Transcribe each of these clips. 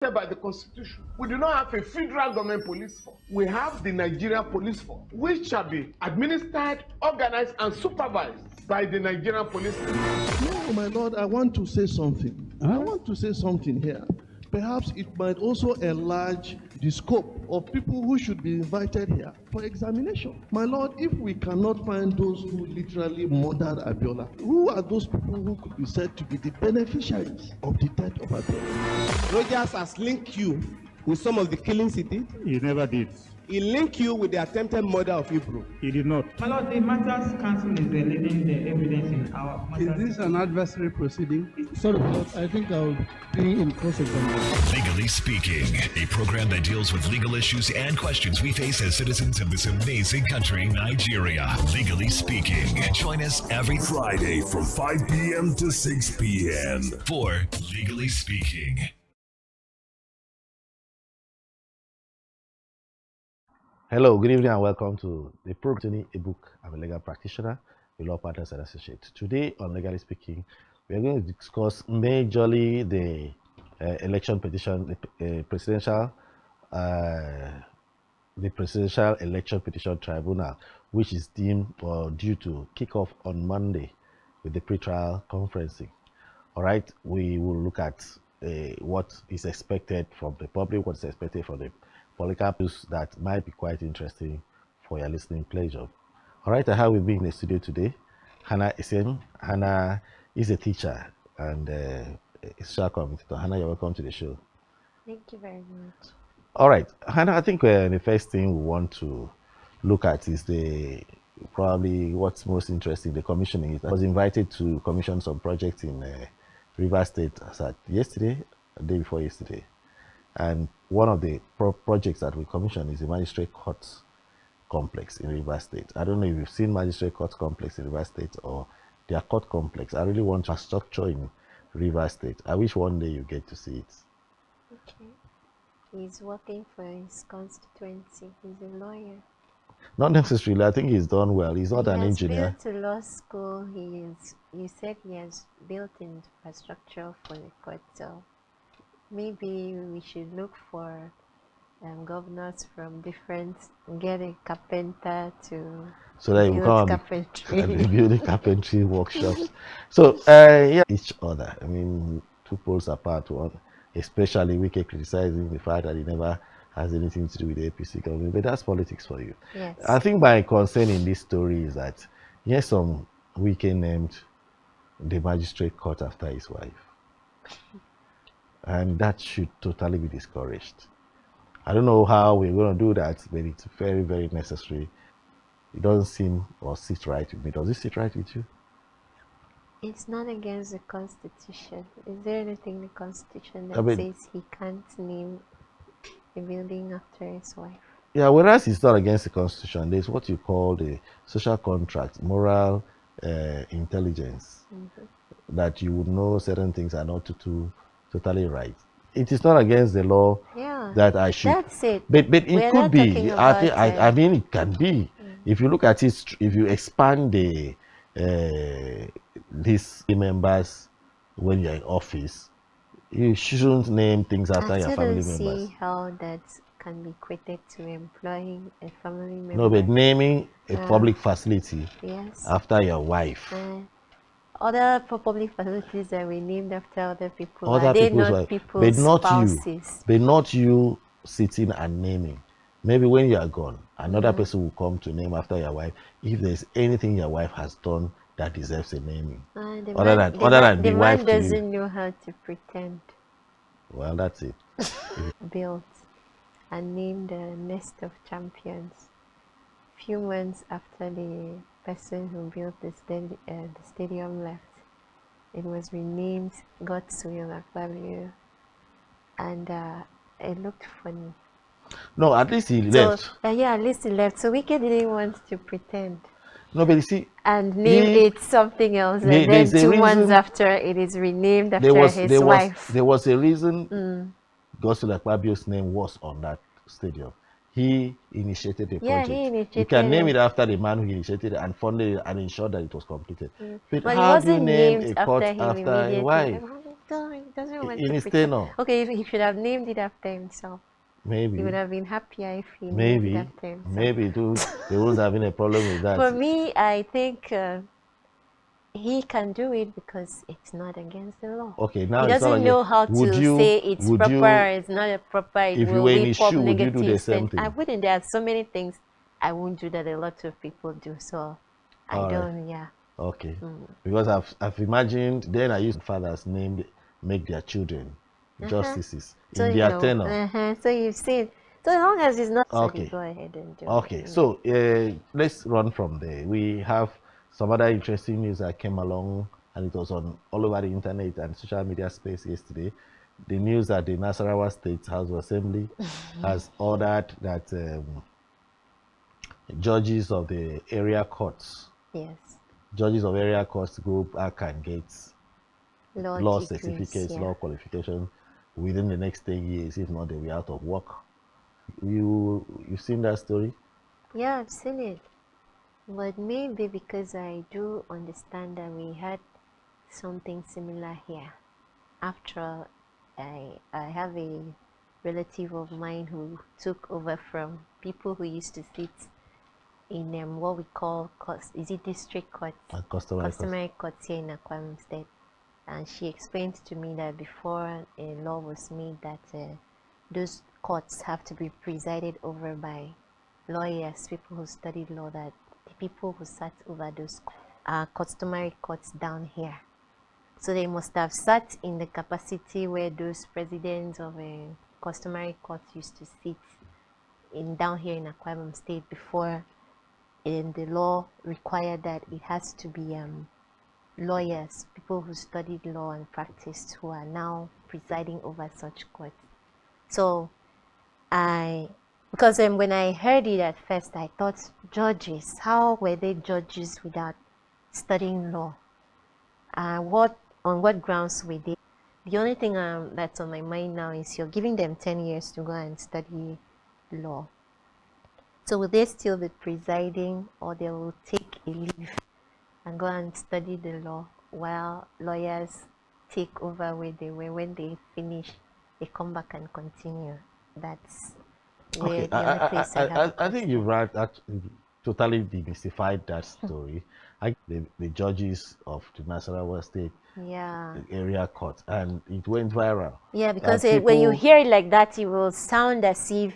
by the Constitution. We do not have a federal government police force. We have the Nigerian Police Force, which shall be administered, organized, and supervised by the Nigerian Police Force. No, my Lord, I want to say something. I want to say something here. Perhaps it might also enlarge the scope of people who should be invited here for examination. My Lord, if we cannot find those who literally murdered Abiola, who are those people who could be said to be the beneficiaries of the death of Abiola? Rogers has linked you with some of the killings he did. He never did. He linked you with the attempted murder of Hebrew. He did not. My Lord, the Matters Council is leading the evidence in our matters. Is this an adversary proceeding? Sorry, Lord, I think I'll be in cross-examination. Legally Speaking, a program that deals with legal issues and questions we face as citizens of this amazing country, Nigeria. Legally Speaking. Join us every Friday from 5 p.m. to 6 p.m. for Legally Speaking. Hello, good evening and welcome to the program. A book. I'm a legal practitioner, a law partners and associate. Today on Legally Speaking, we are going to discuss majorly the election petition, the presidential election petition tribunal, which is deemed or due to kick off on Monday with the pre-trial conferencing. All right, we will look at what is expected from the public, what is expected from the political news that might be quite interesting for your listening pleasure. All right, I have with me in the studio today Hannah Isen. Hannah is a teacher and a social commentator. Hannah, you're welcome to the show. Thank you very much. All right, Hannah, I think the first thing we want to look at is probably what's most interesting, the commissioning. I was invited to commission some projects in Rivers State yesterday, the day before yesterday. And one of the projects that we commissioned is the Magistrate Court Complex in Rivers State. I don't know if you've seen Magistrate Court Complex in Rivers State or their court complex. I really want to structure in Rivers State. I wish one day you get to see it. Okay. He's working for his constituency. He's a lawyer. Not necessarily. I think he's done well. He's not an engineer. He has built a law school. You said he has built infrastructure for the court. So maybe we should look for governors from different, get a carpenter to so that you come carpentry. And build carpentry workshops. So yeah, each other. I mean, two poles apart. One, especially Wike criticizing the fact that he never has anything to do with the APC government, but that's politics for you. Yes. I think my concern in this story is that yes, some Wike named the magistrate court after his wife. And that should totally be discouraged. I don't know how we're going to do that, but it's very, very necessary. It doesn't seem or sit right with me. Does it sit right with you? It's not against the Constitution. Is there anything in the Constitution that says he can't name a building after his wife? Yeah, whereas it's not against the Constitution, there's what you call the social contract, moral intelligence, that you would know certain things are not totally right. It is not against the law that I should. That's it. But it could be. I mean, it can be. If you look at it, if you expand these members when you're in office, you shouldn't name things after your family members. I don't see how that can be equated to employing a family member. No, but naming a public facility after your wife. Other public facilities that were named after other people. Other are they people's not people's spouses? But not you sitting and naming. Maybe when you are gone, another person will come to name after your wife if there's anything your wife has done that deserves a naming. The man doesn't know how to pretend. Well, that's it. Built and named a nest of champions. Few months after the person who built the stadium left, it was renamed God's Will Akpabio, and it looked funny. No, at least he left. Yeah, at least he left. So Wike didn't want to pretend. No, but you see, and named it something else, and then 2 months after, it is renamed after his wife. There was a reason God's Will Akpabio's name was on that stadium. He initiated the project. He initiated you can name it after the man who initiated it and funded it and ensured that it was completed. But how do you name a court after a wife? He doesn't want in to his pick tenure. Okay, he should have named it after himself. Maybe. He would have been happier if he named it after himself. Maybe there wouldn't have been a problem with that. For me, I think he can do it because it's not against the law. Okay, now he doesn't know how to say it's proper or it's not a proper. It if will you were in whip his up shoe, would you do the negative same spin. thing? I wouldn't. There are so many things I won't do that a lot of people do. So I don't. Yeah. Okay. Because I've imagined then I used fathers make their children justices so in their tenure. So you've seen. So as long as it's not, Okay. go ahead and do Okay. it. So let's run from there. We have some other interesting news that came along, and it was on all over the internet and social media space yesterday. The news that the Nasarawa State House of Assembly has ordered that judges of the area courts, judges of area courts go back and get law certificates, law qualifications within the next 10 years. If not, they'll be out of work. You've seen that story? Yeah, I've seen it. But maybe because I do understand that we had something similar here. After all, I have a relative of mine who took over from people who used to sit in what we call district courts, customary courts here in Akwa State. And she explained to me that before a law was made that those courts have to be presided over by lawyers, people who studied law, that the people who sat over those customary courts down here. So they must have sat in the capacity where those presidents of a customary court used to sit down here in Akwa State before the law required that it has to be lawyers, people who studied law and practiced, who are now presiding over such courts. So because when I heard it at first, I thought, judges, how were they judges without studying law? On what grounds were they? The only thing that's on my mind now is you're giving them 10 years to go and study law. So will they still be presiding, or they will take a leave and go and study the law while lawyers take over where they were? When they finish, they come back and continue. That's where the only place I think you've totally demystified that story. The judges of the Nasarawa State area court, and it went viral. Yeah, because when you hear it like that, it will sound as if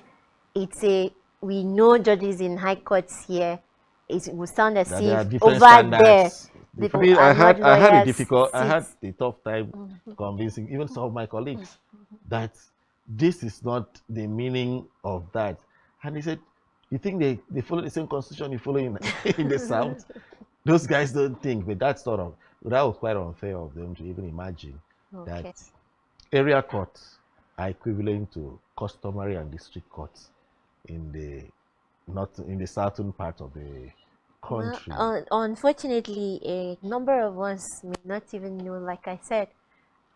we know judges in high courts here. It will sound as if over standards. there, I had a tough time convincing even some of my colleagues that this is not the meaning of that. And he said, you think they follow the same constitution you follow in the South? Those guys don't think, but that was quite unfair of them to even imagine that area courts are equivalent to customary and district courts in the southern part of the country. Well, unfortunately, a number of us may not even know. Like I said,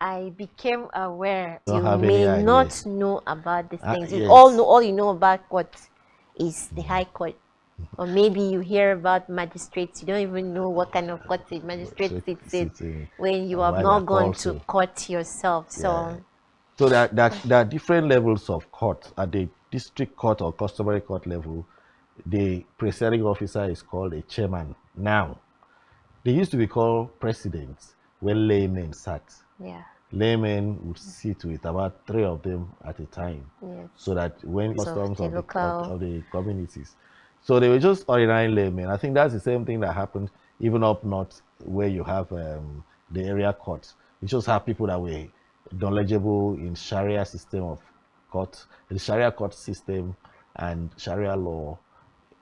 I became aware. You may not know about these things. You all you know about what is the high court. Or maybe you hear about magistrates. You don't even know what kind of court the magistrate sits in when you have not gone to court yourself. So there are different levels of court. At the district court or customary court level, the presiding officer is called a chairman. Now, they used to be called presidents when laymen sat. Laymen would sit with about 3 of them at a time, so that when customs of the communities. So they were just ordinary laymen. I think that's the same thing that happened even up north, where you have the area courts. You just have people that were knowledgeable in Sharia system of court, the Sharia court system, and Sharia law,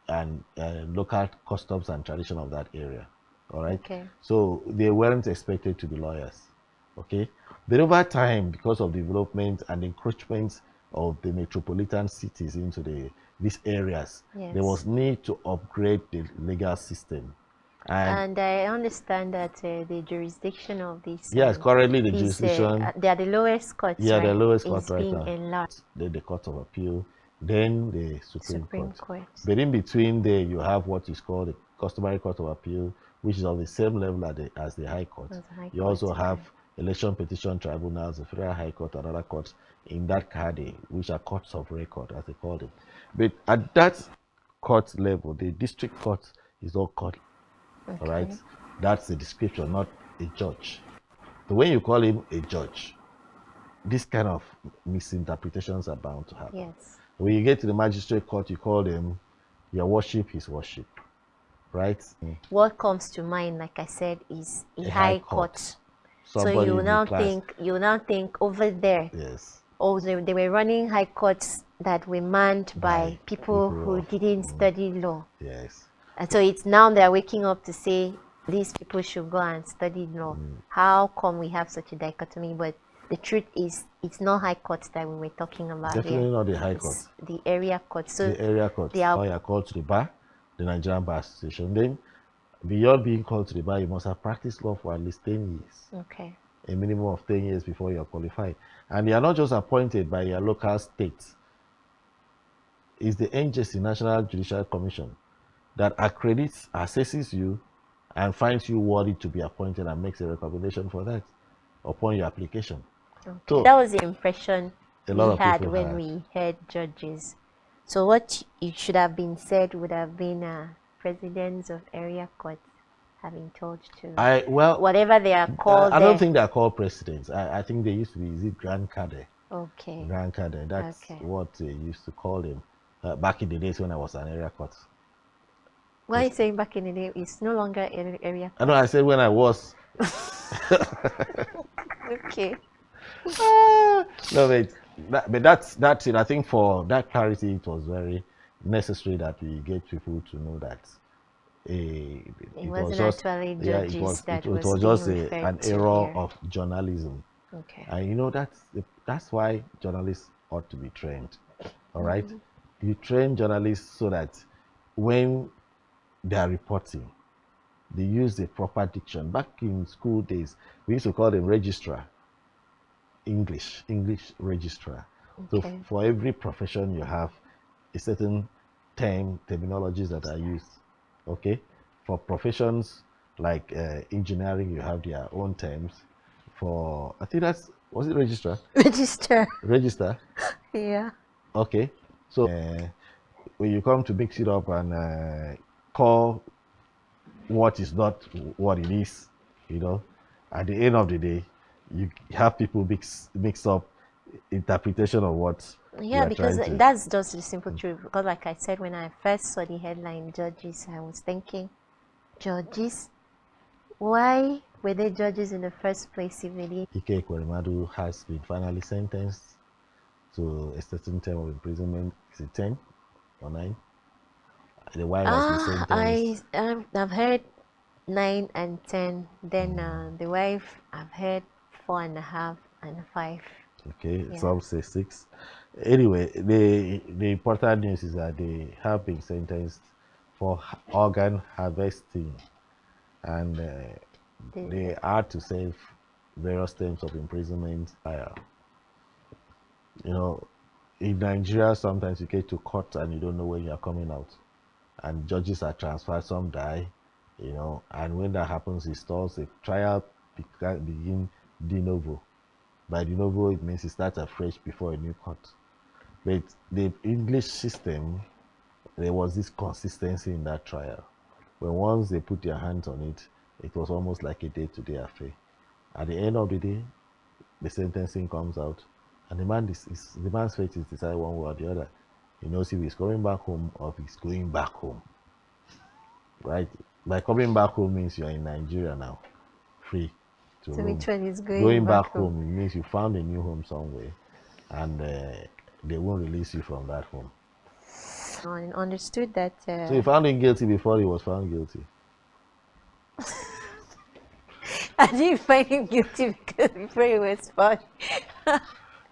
and local customs and tradition of that area. All right. So they weren't expected to be lawyers. Okay. But over time, because of development and encroachment of the metropolitan cities into these areas, there was need to upgrade the legal system. And I understand that the jurisdiction of these currently the jurisdiction they are the lowest courts. The lowest court right now. Enlarged. Then the Court of Appeal, then the Supreme Court. But in between there, you have what is called the Customary Court of Appeal, which is of the same level as the High Court. You also have election petition tribunals, the Federal High Court, and other courts in that CADE, which are courts of record, as they call them. But at that court level, the district court is all court, Okay. all right? That's the description, not a judge. So when you call him a judge, this kind of misinterpretations are bound to happen. Yes. When you get to the magistrate court, you call them your worship, his worship, right? What comes to mind, like I said, is a high court. So Somebody you in the now class. think over there. Yes. Oh, they were running high courts that were manned by people who didn't study law. Yes. And so it's now they're waking up to say these people should go and study law. How come we have such a dichotomy? But the truth is, it's not high courts that we were talking about. Definitely here. not the high It's court. the area court. So The area court. they are, Or you're called to the bar, the Nigerian Bar Association. Then, beyond being called to the bar, you must have practiced law for at least 10 years. okay. A minimum of 10 years before you're qualified. And you are not just appointed by your local state. It's the NJC, National Judicial Commission, that accredits, assesses you, and finds you worthy to be appointed and makes a recommendation for that upon your application. Okay. So, That was the impression a lot we of had people when had. we heard judges. So what it should have been said would have been presidents of area courts having told to whatever they are called. I don't think they are called presidents. I think they used to be, is it Grand Cadre? Okay. Grand Cadre. That's what they used to call them back in the days when I was an area court. Why are you saying back in the day? It's no longer area court. I know, I said when I was. Okay. No, but that's it. I think for that clarity, it was very necessary that we get people to know that it wasn't was just, actually yeah, judges it was just an error of journalism. Okay. And you know that's why journalists ought to be trained. All right, you train journalists so that when they are reporting, they use the proper diction. Back in school days, we used to call them registrar. English registrar. Okay. So for every profession you have a certain terminologies that are used. Okay, for professions like engineering, you have their own terms. For I think was it registrar? Register. Yeah. Okay, so when you come to mix it up and call what is not what it is, you know, at the end of the day, you have people mix up interpretation of what. Yeah, because that's just the simple truth. Because like I said, when I first saw the headline judges, I was thinking, judges? Why were they judges in the first place if they didn't? Ike Ekweremadu has been finally sentenced to a certain term of imprisonment. Is it 10 or 9? The wife has been sentenced. I've heard 9 and 10. Then the wife, I've heard 4.5 and 5. Okay, yeah. Some say 6. Anyway, the important news is that they have been sentenced for organ harvesting, and they are to serve various terms of imprisonment. You know, in Nigeria, sometimes you get to court and you don't know when you are coming out, and judges are transferred. Some die, you know, and when that happens, it stalls. The trial begin de novo. By de novo, it means it starts afresh before a new court. But the English system, there was this consistency in that trial. When once they put their hands on it, it was almost like a day-to-day affair. At the end of the day, the sentencing comes out, and the man's fate is decided one way or the other. He knows if he's coming back home or if he's going back home. Right? By coming back home means you're in Nigeria now, free. So which one is going back home? It means you found a new home somewhere, and they won't release you from that home. I understood that. So you found him guilty before he was found guilty. I didn't find him guilty because before he was found.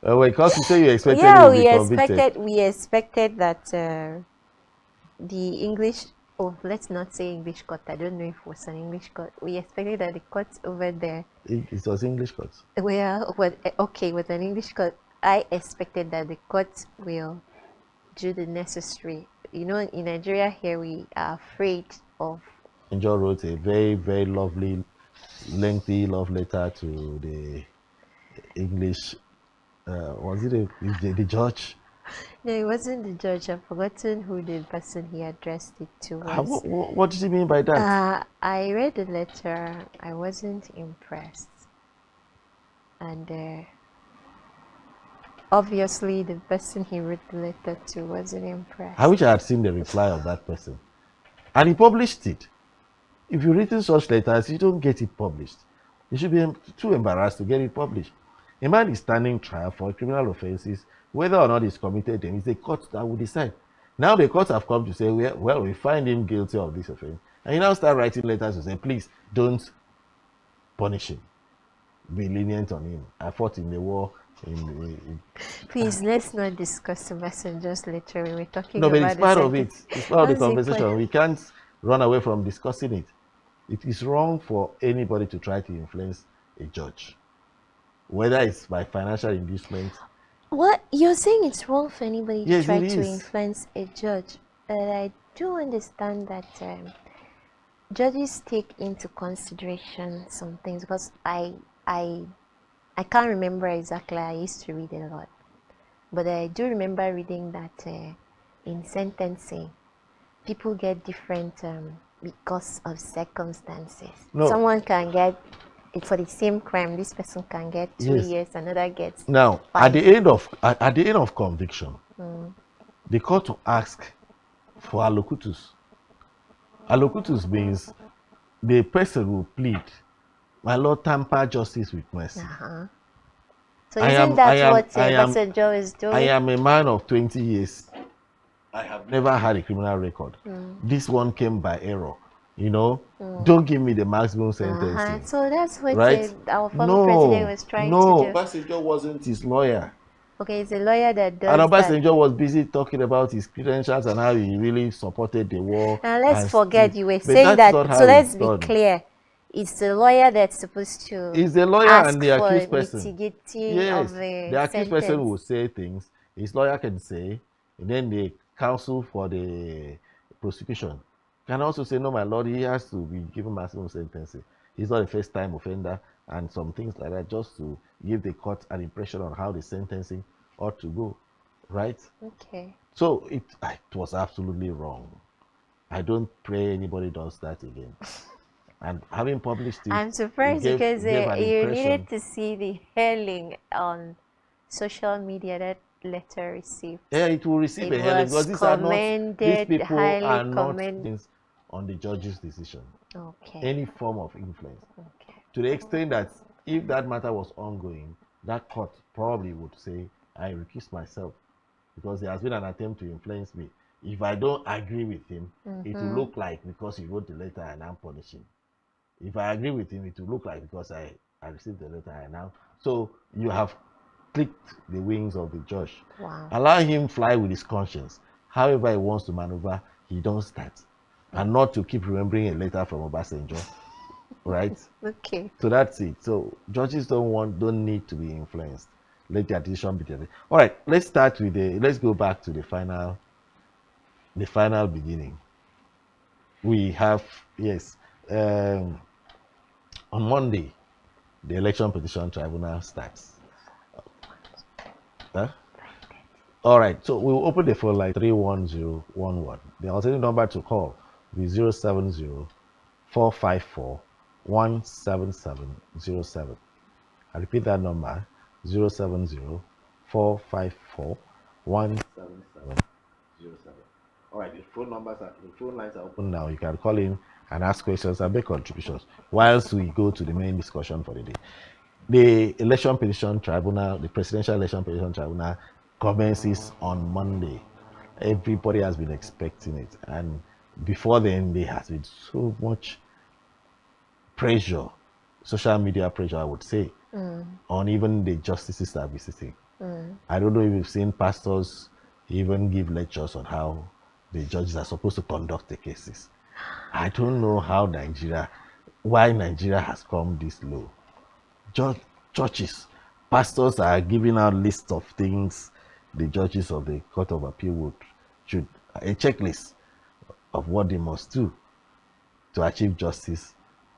Wait, because you say you expected him to be convicted. we expected that the English. Oh, let's not say English court. I don't know if it was an English court. We expected that the courts over there. It was English courts. Well, okay, with an English court, I expected that the courts will do the necessary. You know, in Nigeria here, we are afraid of. Angel wrote a very, very lovely lengthy love letter to the English, was it the judge? No, it wasn't the judge. I've forgotten who the person he addressed it to was. What did he mean by that? I read the letter. I wasn't impressed. And obviously the person he wrote the letter to wasn't impressed. I wish I had seen the reply of that person. And he published it. If you've written such letters, you don't get it published. You should be too embarrassed to get it published. A man is standing trial for criminal offenses, whether or not he's committed them, it's the court that will decide. Now the courts have come to say, well, we find him guilty of this offense. And you now start writing letters to say, please don't punish him. Be lenient on him. I fought in the war. Please, let's not discuss the messenger's letter when we're talking about it. No, but it's part of it. It's part of the conversation. We can't run away from discussing it. It is wrong for anybody to try to influence a judge, whether it's by financial inducement. What you're saying, it's wrong for anybody to try to influence a judge, but I do understand that judges take into consideration some things, because I can't remember exactly. I used to read a lot, but I do remember reading that in sentencing, people get different because of circumstances. No. Someone can get it for the same crime. This person can get 2 years, another gets now 5. At the end of conviction, the court will ask for allocutus. Allocutus means the person will plead, my Lord, tamper justice with mercy. So isn't that what Passenger is doing? I am a man of 20 years. I have never had a criminal record. This one came by error. You know, don't give me the maximum sentence. So that's what our former president was trying to do. No, Passenger wasn't his lawyer. Okay, it's a lawyer that does and Passenger was busy talking about his credentials and how he really supported the war. Now let's forget you were saying that. So let's be clear. It's the lawyer that's supposed to. It's the lawyer and the accused person. Yes, the accused person will say things. His lawyer can say, and then the counsel for the prosecution can also say, no, my lord, he has to be given maximum sentencing. He's not a first-time offender, and some things like that, just to give the court an impression on how the sentencing ought to go, right? Okay. So it was absolutely wrong. I don't pray anybody does that again. And having published it, I'm surprised because you needed to see the hailing on social media that letter received. Yeah, it will receive a hailing because these people are not things on the judge's decision. Okay. Any form of influence. Okay. To the extent that if that matter was ongoing, that court probably would say, I recuse myself because there has been an attempt to influence me. If I don't agree with him, it will look like because he wrote the letter and I'm punishing. If I agree with him, it will look like because I received the letter and now. So you have clipped the wings of the judge. Wow. Allow him fly with his conscience. However he wants to maneuver, he don't start. And not to keep remembering a letter from Obasanjo. Right? Okay. So that's it. So judges don't need to be influenced. Let their decision be taken. All right, let's start with let's go back to the final beginning. We have, on Monday, the Election Petition Tribunal starts. All right, so we'll open the phone line 31011. The alternative number to call is 070-454-17707. I repeat that number, 070-454-17707. All right, the phone lines are open now. You can call in and ask questions and make contributions whilst we go to the main discussion for the day. The Election Petition Tribunal, the Presidential Election Petition Tribunal, commences on Monday. Everybody has been expecting it, and before then there has been so much pressure, social media pressure, I would say, on even the justices that are visiting. I don't know if you've seen pastors even give lectures on how the judges are supposed to conduct the cases. I don't know why Nigeria has come this low. Churches, pastors are giving out lists of things the judges of the Court of Appeal should a checklist of what they must do to achieve justice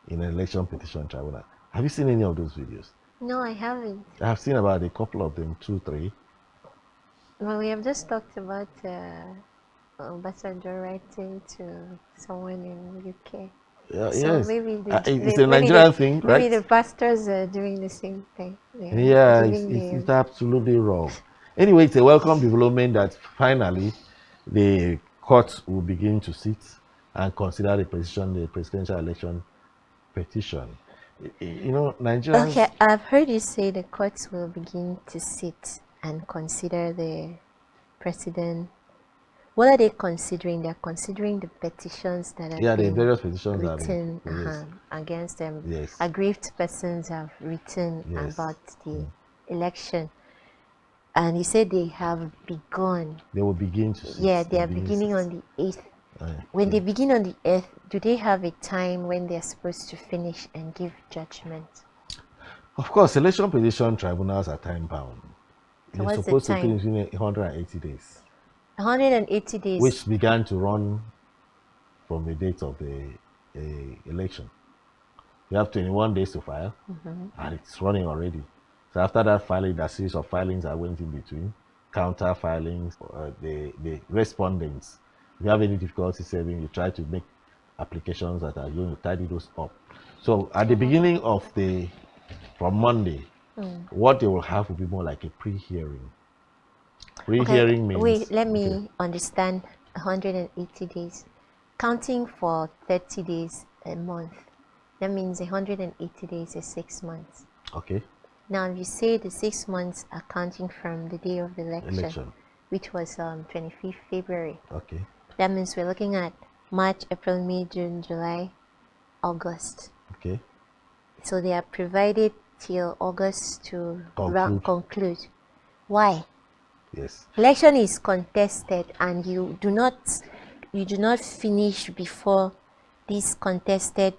in an election petition tribunal. Have you seen any of those videos? No, I haven't. I have seen about a couple of them, 2, 3. Well, we have just talked about Obasanjo writing to someone in UK. So yes. maybe it's a Nigerian thing, right? Maybe the pastors are doing the same thing. Yeah, it's absolutely wrong. Anyway, it's a welcome development that finally the court will begin to sit and consider the presidential election petition. You know, Nigerians... Okay, I've heard you say the courts will begin to sit and consider the president. What are they considering? They're considering the petitions that have been the various petitions written against them. Aggrieved persons have written about the election. And you said they have begun. They will begin to sit. Yeah, they are beginning on the 8th. When they begin on the 8th, do they have a time when they're supposed to finish and give judgment? Of course, election petition tribunals are time bound. So You're supposed to finish in 180 days. 180 days. Which began to run from the date of the election. You have 21 days to file, and it's running already. So after that filing, a series of filings that went in between, counter filings, the respondents. If you have any difficulty saving, you try to make applications that are going to tidy those up. So at the beginning of from Monday, what they will have will be more like a pre-hearing. Pre-hearing means... Wait, let me understand 180 days. Counting for 30 days a month, that means 180 days is 6 months. Okay. Now, if you say the 6 months are counting from the day of the election. Which was 25th February. Okay. That means we're looking at March, April, May, June, July, August. Okay. So they are provided till August to conclude. Why? Yes. Election is contested, and you do not finish before this contested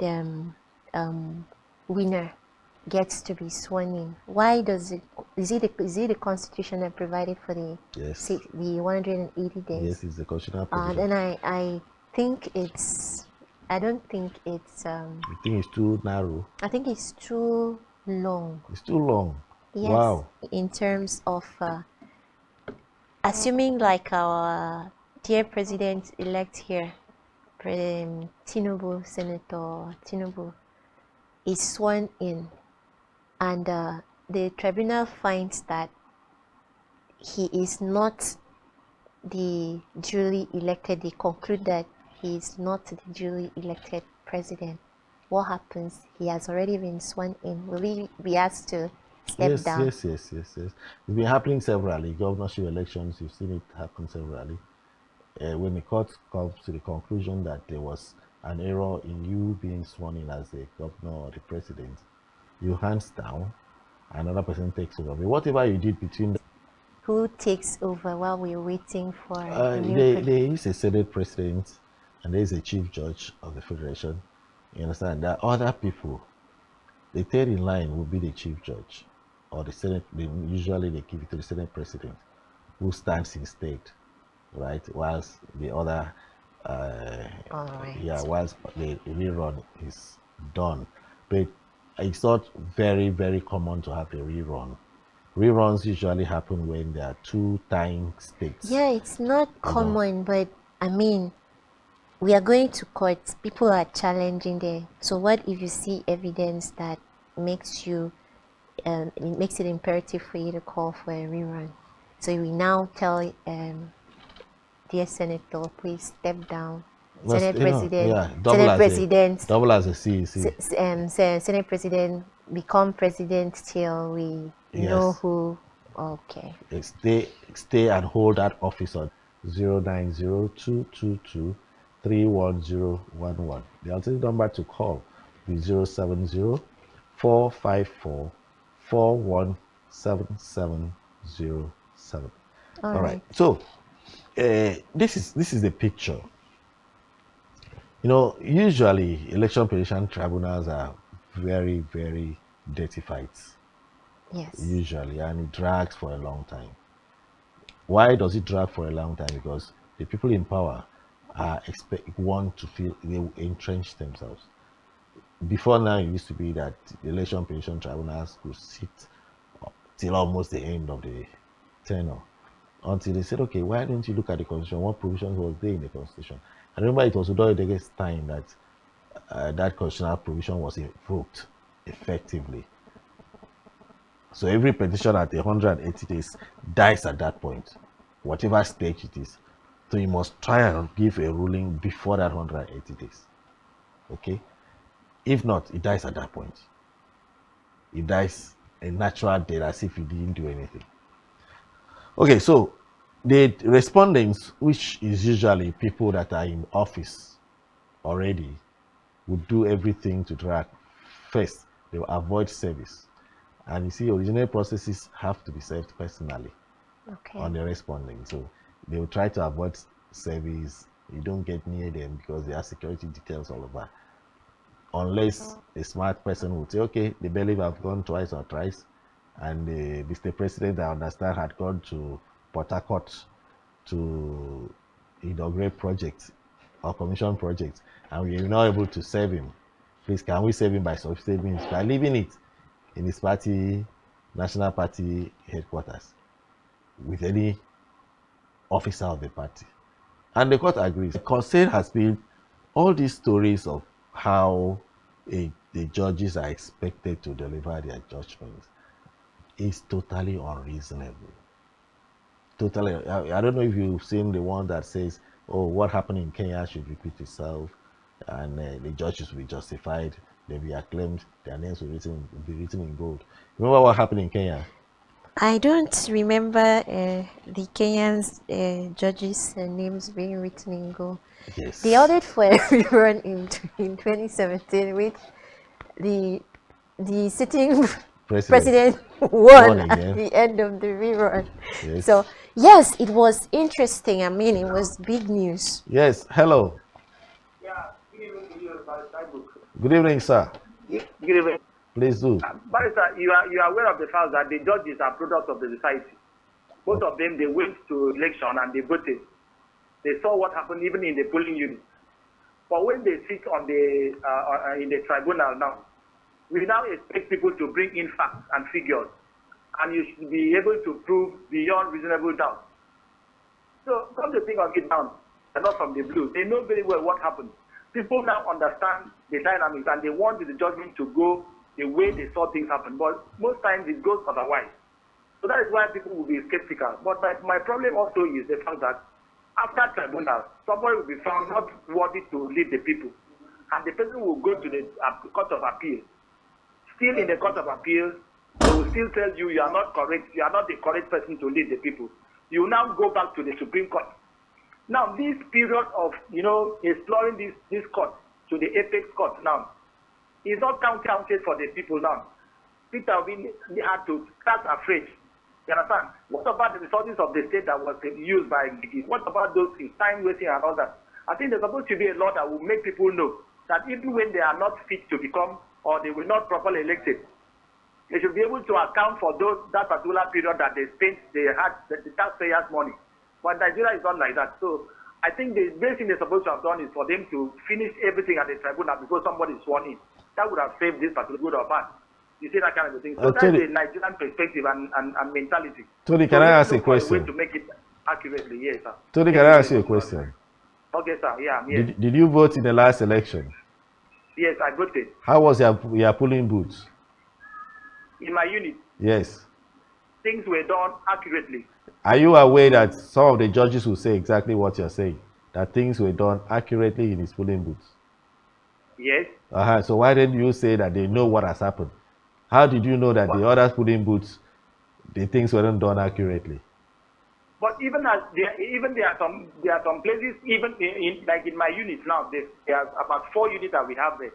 winner gets to be sworn in. Why does it? Is it the constitution that provided for the 180 days? Yes, it's the constitutional provision. Then I think it's. I don't think it's. You think it's too narrow? I think it's too long. It's too long. Yes. Wow. In terms of assuming like our dear president-elect here, Tinubu, Senator Tinubu, is sworn in, and the tribunal finds that he is not the duly elected. They conclude that he is not the duly elected president. What happens? He has already been sworn in. Will he be asked to step down? Yes. It's been happening severally. Governorship elections, you've seen it happen severally. When the court comes to the conclusion that there was an error in you being sworn in as the governor or the president, you hands down, another person takes over. But whatever you did between them, who takes over while we're waiting for there is a Senate president and there is a chief judge of the federation. You understand? There are other people. The third in line will be the chief judge or the Senate. Usually they give it to the Senate president who stands instead, right? Whilst the other whilst the rerun is done. But it's not very, very common to have a rerun. Reruns usually happen when there are two tying states. Yeah, it's not common, but I mean, we are going to court. People are challenging there. So what if you see evidence that makes you, it makes it imperative for you to call for a rerun? So we now tell, dear Senator, please step down. Senate President, double as a CEC. Senate President, become president till we know who. Okay. Stay and hold that office on 090-222-31011. The alternative number to call is 070-454-4177707. All right. So this is the picture. You know, usually election petition tribunals are very, very dirty fights. Yes. Usually, and it drags for a long time. Why does it drag for a long time? Because the people in power want to feel they will entrench themselves. before now, it used to be that the election petition tribunals could sit till almost the end of the tenure, until they said, okay, why don't you look at the constitution? What provisions was there in the constitution? I remember it was Udoyodege's time that that constitutional provision was invoked effectively. So every petition at 180 days dies at that point, whatever stage it is. So you must try and give a ruling before that 180 days. Okay? If not, it dies at that point. It dies a natural death, as if you didn't do anything. Okay, so the respondents, which is usually people that are in office already, would do everything to try. First, they will avoid service. And you see, original processes have to be served personally on the responding. So they will try to avoid service. You don't get near them because they have security details all over. Unless a smart person would say, okay, the bailiff have gone twice or thrice, and the state president, I understand, had gone to Port Harcourt to inaugurate projects or commission projects, and we are not able to serve him. Please, can we save him by substitute means? By leaving it in his party, national party headquarters, with any officer of the party. And the court agrees. The concern has been all these stories of how the judges are expected to deliver their judgments is totally unreasonable. Totally. I don't know if you've seen the one that says, oh, what happened in Kenya should repeat itself, and the judges will be justified, they'll be acclaimed, their names will be written in gold. Remember what happened in Kenya? I don't remember the Kenyans judges' names being written in gold. Yes. They ordered for a rerun in 2017, which the sitting president won at the end of the rerun. Yes. So yes, it was interesting. I mean, it was big news. Yes. Hello. Yeah. Good evening, sir. Good evening. Please do. Barrister, you are aware of the fact that the judges are products of the society. Both of them, they went to election and they voted. They saw what happened even in the polling unit. But when they sit on the in the tribunal now, we now expect people to bring in facts and figures, and you should be able to prove beyond reasonable doubt. So come to think of it now, they're not from the blue. They know very well what happened. People now understand the dynamics and they want the judgment to go the way they saw things happen. But most times it goes otherwise. So that is why people will be skeptical. But my problem also is the fact that after tribunal, somebody will be found not worthy to lead the people. And the person will go to the Court of Appeal. Still in the Court of Appeal, they will still tell you you are not correct, you are not the correct person to lead the people. You now go back to the Supreme Court. Now, this period of, exploring this court to the apex court now is not counted for the people now. People have been had to start afresh. You understand? What about the resources of the state that was used by what about those things, time wasting and all that? I think there's supposed to be a law that will make people know that even when they are not fit to become or they were not properly elected, they should be able to account for that particular period that they spent, they had the taxpayers' money. But Nigeria is not like that. So I think the best thing they're supposed to have done is for them to finish everything at the tribunal before somebody is sworn in. That would have saved this particular good or bad. You see that kind of a thing. So that's the Nigerian perspective and mentality. Tony, can I ask you a question? To make it accurately, yes, sir. Tony, can I ask you a question? Okay, sir. Yeah. Yes. Did you vote in the last election? Yes, I voted. How was your polling booth? In my unit. Yes. Things were done accurately. Are you aware that some of the judges will say exactly what you're saying? That things were done accurately in his polling booth? Yes. So why didn't you say that they know what has happened? How did you know that the other polling booths, the things weren't done accurately? But even there are some places, even like in my unit now, there are about 4 units that we have there.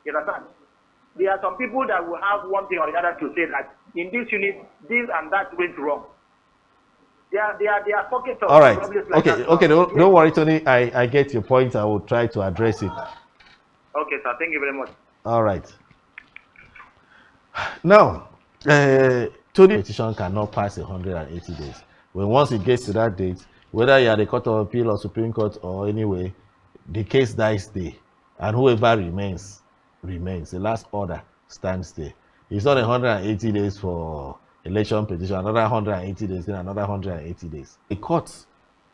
You understand? There are some people that will have one thing or the other to say that in this unit, this and that went wrong. There are pockets of problems like that. Okay, don't worry, Tony. I get your point. I will try to address it. Okay, sir. Thank you very much. All right. Now, Tony petition cannot pass 180 days. When once it gets to that date, whether you are the Court of Appeal or Supreme Court or anyway, the case dies there, and whoever remains remains. The last order stands there. It's not 180 days for election petition, another 180 days, then another 180 days. The courts,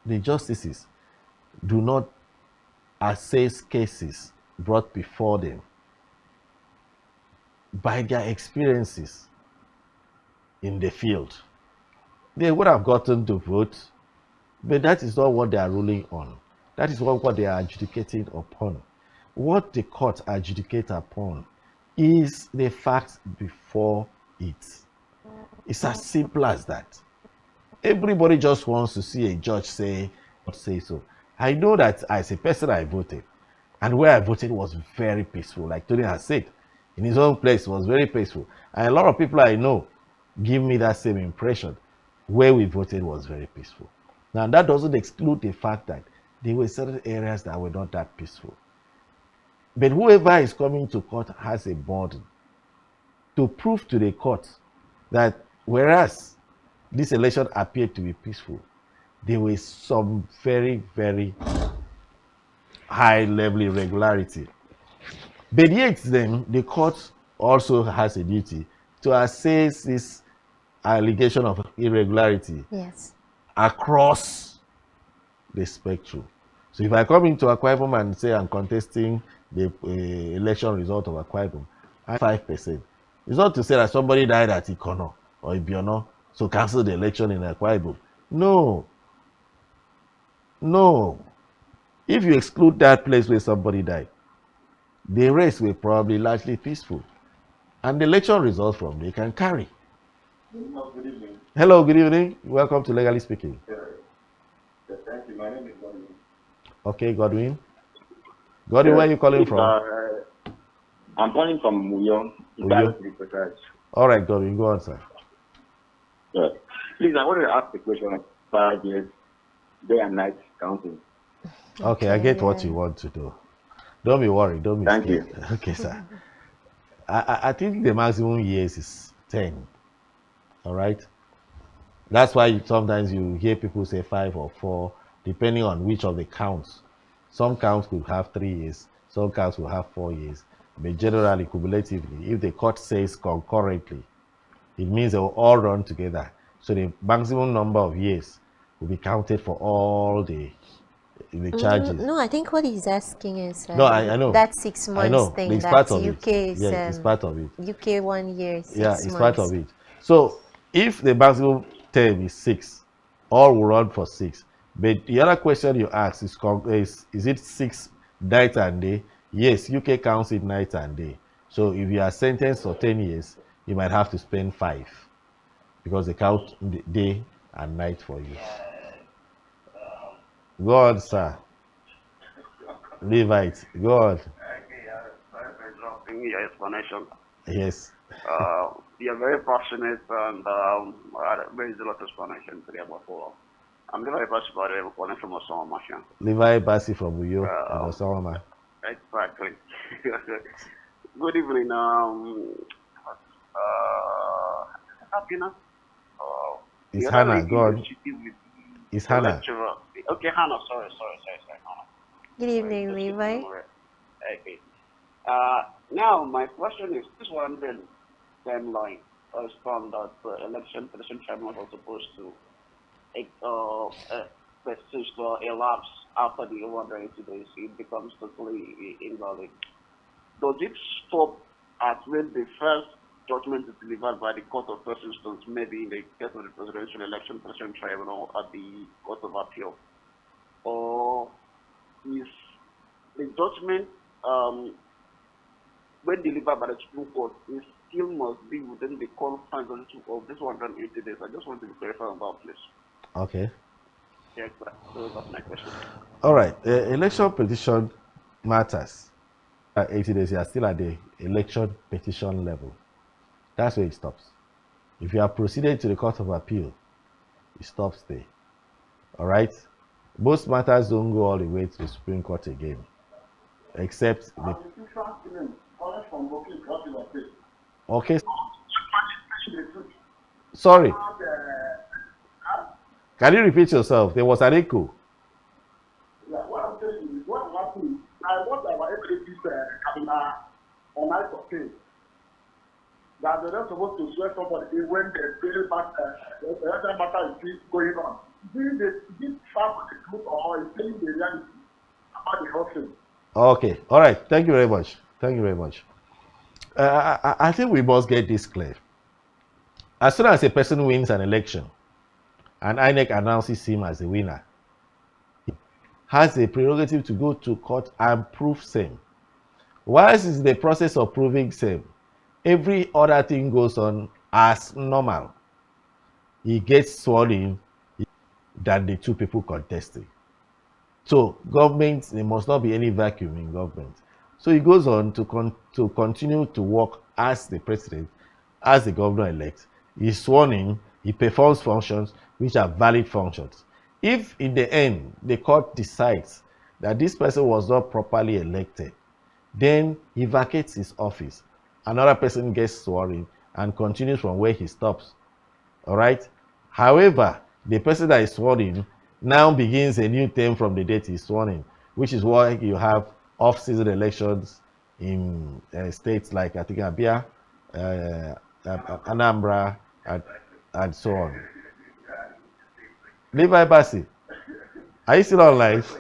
the justices, do not assess cases brought before them by their experiences in the field. They would have gotten to vote, but that is not what they are ruling on. That is not what they are adjudicating upon. What the court adjudicate upon is the facts before it. It's as simple as that. Everybody just wants to see a judge say so. I know that as a person I voted, and where I voted was very peaceful. Like Tony has said, in his own place it was very peaceful. And a lot of people I know give me that same impression. Where we voted was very peaceful. Now that doesn't exclude the fact that there were certain areas that were not that peaceful. But whoever is coming to court has a burden to prove to the court that whereas this election appeared to be peaceful, there was some very, very high level irregularity. But yet then, the court also has a duty to assess this allegation of irregularity across the spectrum. So if I come into Akwa Ibom and say I'm contesting the election result of Akwa Ibom, I'm 5%. It's not to say that somebody died at Ikono or Ibiono, so cancel the election in Akwa Ibom. No. No. If you exclude that place where somebody died, the rest were probably largely peaceful. And the election results from they can carry. Good evening. Hello, good evening. Welcome to Legally Speaking. Thank you. My name is Godwin. Okay, Godwin. Godwin, where are you calling from? I'm calling from Muyo. All right, Godwin, go on, sir. Please, I want to ask the question of 5 years, day and night counting. Okay, I get what you want to do. Don't be worried. Don't be Thank scared. you. Okay, sir. I think the maximum years is 10. All right? That's why sometimes you hear people say 5 or 4, depending on which of the counts. Some counts could have 3 years, some counts will have 4 years. But generally, cumulatively, if the court says concurrently, it means they will all run together. So the maximum number of years will be counted for all the charges. No, I think what he's asking is no, I know that 6 months thing. It's that part of UK it. is Yeah, it's part of it. UK 1 year, 6 yeah, months. it's part of it. So if the maximum term is 6, all will run for 6. But the other question you ask is it 6 night and day? Yes, UK counts it night and day. So if you are sentenced for 10 years, you might have to spend 5 because they count the day and night for you. Go on, sir. Levite, go on. Your explanation. Yes. You're very passionate and very zealous explanation today about football. I'm very passionate about it. Calling from Osama Mashan. Levi Basi from Uyo and Osama. Exactly. Good evening. Happiness. It's Hannah. Go on. It's Hannah. Okay, Hannah. Sorry, Hannah. Good evening, Levi. Okay. Now my question is: this one timeline was found that the election petition tribunal was supposed to persist or elapse after the 180 days. It becomes totally invalid. Does it stop at when the first judgment is delivered by the Court of First Instance, maybe in the case of the Presidential Election Petition Tribunal at the Court of Appeal? Or is the judgment, when delivered by the Supreme Court, it still must be within the confines of this 180 days? I just want to be clarified on that, please. Okay. Yeah, so that's my question. All right. Election petition matters. 80 days, you are still at the election petition level. That's where it stops. If you are proceeded to the Court of Appeal, it stops there. All right? Most matters don't go all the way to the Supreme Court again, except the... Okay. Sorry. Can you repeat yourself? There was an echo. Yeah, what I'm telling you is what happened. I want our APC on night of pay. That they're not supposed to swear somebody when the election matter is still going on. This fact is the truth or is telling the reality about the whole thing. Okay, all right. Thank you very much. Thank you very much. I think we must get this clear. As soon as a person wins an election and INEC announces him as a winner, he has a prerogative to go to court and prove same. Whilst it's the process of proving same, every other thing goes on as normal. He gets sworn in than the two people contesting. So government, there must not be any vacuum in government. So he goes on to continue to work as the president, as the governor-elect. He's sworn in, he performs functions which are valid functions. If in the end the court decides that this person was not properly elected, then he vacates his office. Another person gets sworn in and continues from where he stops. All right? However, the person that is sworn in now begins a new term from the date he's sworn in, which is why you have off-season elections in states like, I think, Abia, Anambra, and so on. Levi Bassi, are you still online? Because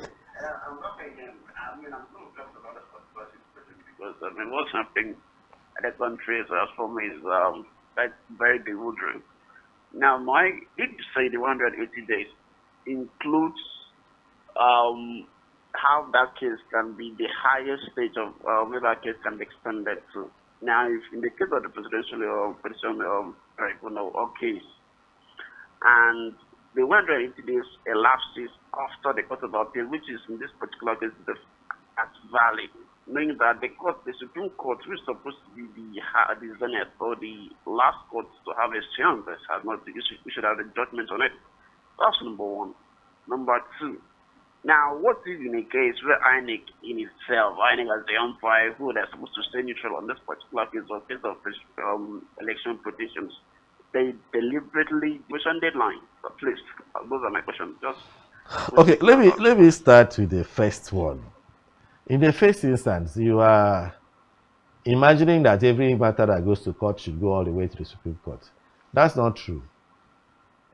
what's happening at the country as for me is that's very bewildering. Now, did you say the 180 days includes how that case can be the highest stage of where that case can be extended to? Now, if in the case of the presidential petition tribunal or case, and the 180 days elapses after the court of appeal, which is in this particular case that's valid, meaning that the Supreme Court, which is supposed to be the zenith or the last court to have a say on this, has not we should have a judgment on it. That's number one. Number two, now what is in a case where INEC in itself, INEC as the umpire who are supposed to stay neutral on this particular case or case of election petitions, they deliberately mention deadline. So please, those are my questions. Just okay, let me start with the first one. In the first instance, you are imagining that every matter that goes to court should go all the way to the Supreme Court. That's not true.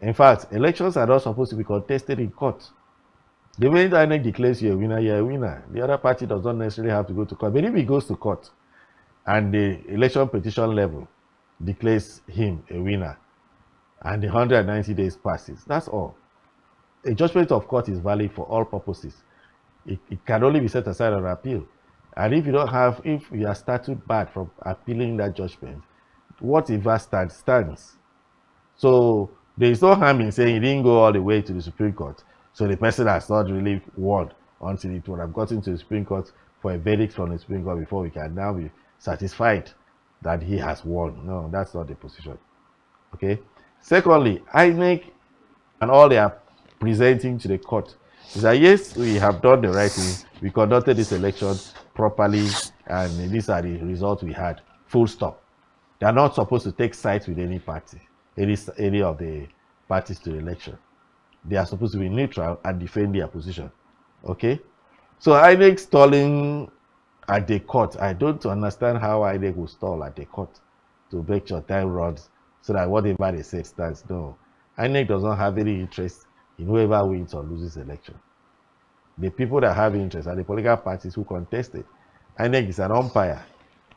In fact, elections are not supposed to be contested in court. The way INEC declares you're a winner, you're a winner. The other party does not necessarily have to go to court. But if he goes to court and the election petition level declares him a winner and the 190 days passes, that's all. A judgment of court is valid for all purposes. It can only be set aside on appeal. And if you are statute barred from appealing that judgment, whatever stands. So there is no harm in saying he didn't go all the way to the Supreme Court. So the person has not really won until it would have gotten to the Supreme Court for a verdict from the Supreme Court before we can now be satisfied that he has won. No, that's not the position. Okay. Secondly, INEC and all they are presenting to the court is that yes, we have done the right thing. We conducted this election properly, and these are the results we had. Full stop. They are not supposed to take sides with any party, any of the parties to the election. They are supposed to be neutral and defend their position. Okay? So INEC stalling at the court. I don't understand how INEC will stall at the court to make sure time runs so that whatever they say stands. No. INEC does not have any interest in whoever wins or loses the election. The people that have interest are the political parties who contested. INEC is an umpire.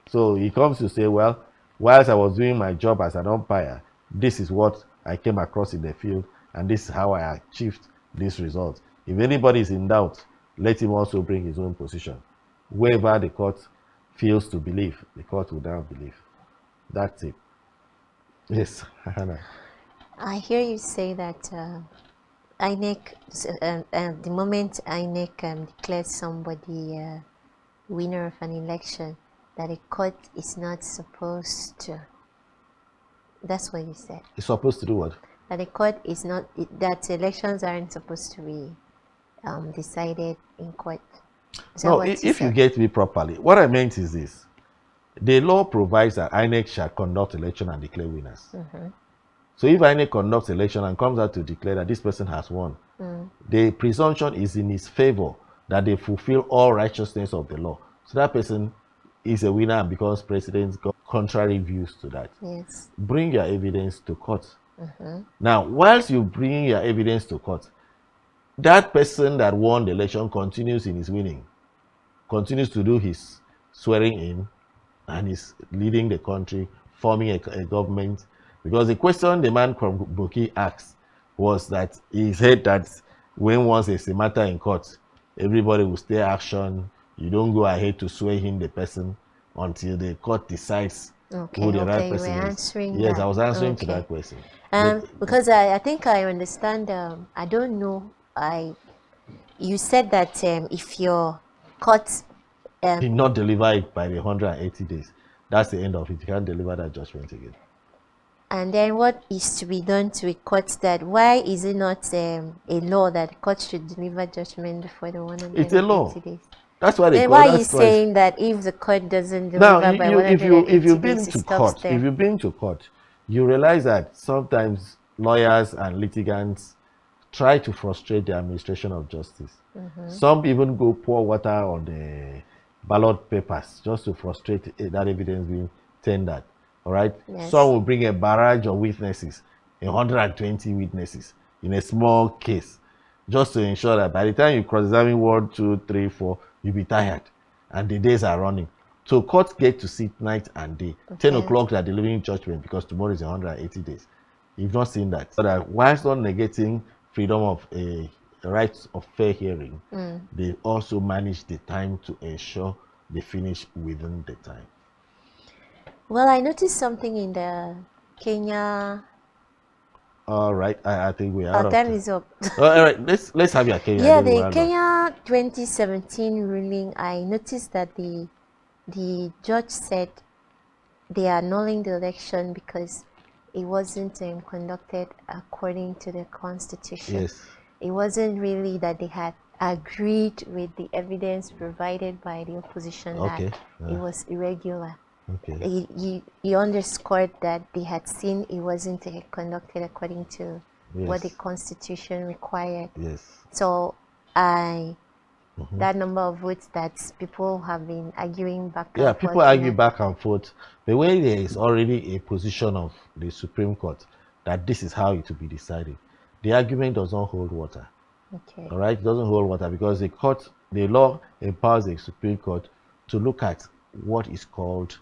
So he comes to say, well, whilst I was doing my job as an umpire, this is what I came across in the field, and this is how I achieved this result. If anybody is in doubt, let him also bring his own position. Whoever the court feels to believe, the court will now believe. That's it. Yes, Hannah. I hear you say that INEC, the moment INEC declares somebody winner of an election, that a court is not supposed to. That's what you said. It's supposed to do what? That the court is not, that elections aren't supposed to be decided in court. No, if you get me properly, what I meant is this. The law provides that INEC shall conduct election and declare winners. Mm-hmm. So if INEC conducts election and comes out to declare that this person has won, the presumption is in his favor that they fulfill all righteousness of the law. So that person is a winner and becomes president got contrary views to that. Yes. Bring your evidence to court. Mm-hmm. Now, whilst you bring your evidence to court, that person that won the election continues in his winning, continues to do his swearing in, and is leading the country, forming a government. Because the question the man from Boki asked was that he said that when once there's a matter in court, everybody will stay action. You don't go ahead to swear in the person until the court decides who the right person is. Yes, that. I was answering to that question. Because I think I understand. I don't know. You said that if your court did not deliver it by the 180 days, that's the end of it. You can't deliver that judgment again. And then what is to be done to a court that, why is it not a law that court should deliver judgment before the 180 days? It's a law. That's why they then why are you saying that if the court doesn't deliver by 180 days, it stops there? If you've been to court, you realize that sometimes lawyers and litigants try to frustrate the administration of justice. Mm-hmm. Some even go pour water on the ballot papers just to frustrate that evidence being tendered. All right. Yes. Some will bring a barrage of witnesses, 120 witnesses in a small case, just to ensure that by the time you cross-examine 1, 2, 3, 4, you'll be tired and the days are running. So courts get to sit night and day. Okay. 10 o'clock they are delivering judgment because tomorrow is 180 days. You've not seen that. So that whilst not negating freedom of a rights of fair hearing, they also manage the time to ensure they finish within the time. Well, I noticed something in the Kenya. All right, I think we are. Our time is up. All right, let's have your Kenya. Yeah, the Kenya 2017 ruling. I noticed that the judge said they are annulling the election because it wasn't conducted according to the constitution. Yes. It wasn't really that they had agreed with the evidence provided by the opposition that it was irregular. Okay. He underscored that they had seen it wasn't conducted according to what the constitution required. Yes. So that number of votes that people have been arguing back and forth. Yeah, people argue back and forth. But when there is already a position of the Supreme Court that this is how it will be decided, the argument does not hold water. Okay. All right, it doesn't hold water because the law empowers the Supreme Court to look at what is called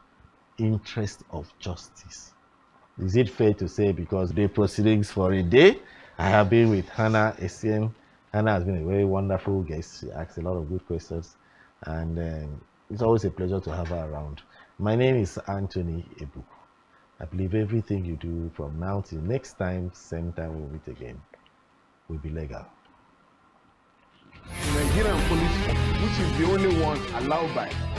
interest of justice. Is it fair to say, because the proceedings for a day, I have been with Hannah Essien. Hannah has been a very wonderful guest. She asks a lot of good questions, and it's always a pleasure to have her around. My name is Anthony Ebuku. I believe everything you do from now till next time, same time we'll meet again, will be legal. Nigerian police, which is the only one allowed by